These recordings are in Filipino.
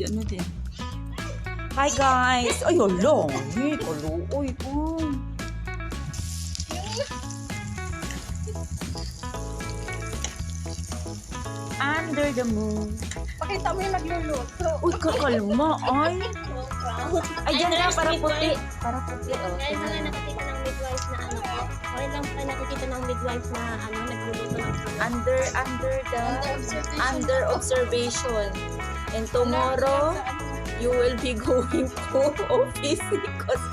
ano din. Hi guys! Ay, hala! Ay, kaluoy po. Under the moon. Pakita mo yung nagluluto. Uy, kakalma. Ay. Ay, dyan na, para puti. Para puti. Oh, Kaya sa nga nakikita ng midwife na ano ko. Okay lang pala nakikita ng midwife na ano, nagluluto ng under observation. And tomorrow, you will be going to office because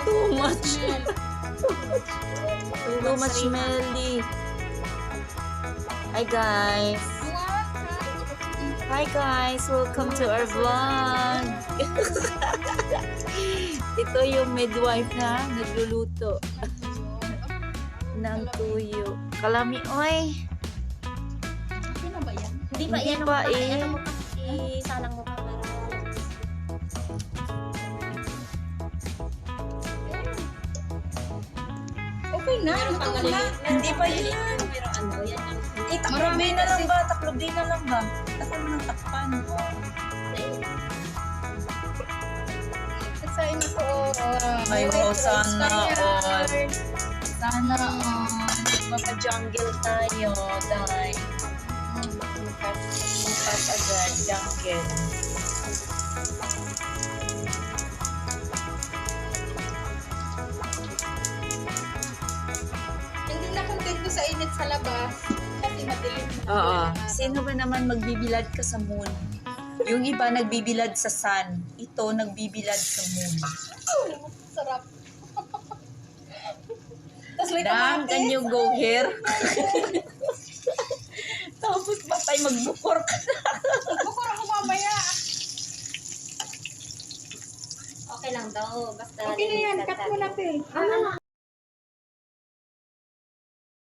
too much smelly. Hi guys. Hi guys, welcome to our vlog. Ito yung midwife na nagluluto ng tuyo. Kalami, oy. Hindi na ba yan? Hindi pa Hindi yan pa ang eh. ano mo pa, isalang mo pa para Okay na. Luto na. Hindi pa yan. pero ano, yan yung Taklobi na lang ba? Taklobi na lang ba? Taklobi ng takpan. Excited na po. Ay, wow, sana all. all. Sana all. Mapa-jungle tayo, dahil. Magpas agad, jungle. Hindi na kontento sa init sa labas. Kasi madilim na. Oo. Sino ba naman magbibilad ka sa moon? Yung iba nagbibilad sa sun. Ito nagbibilad sa moon. Sarap. Tapos may Dam, can you go here? Tapos patay magbukor ka na. Bukor ako mamaya. okay lang daw. Basta Okay na yan. Cut mo na, Phil.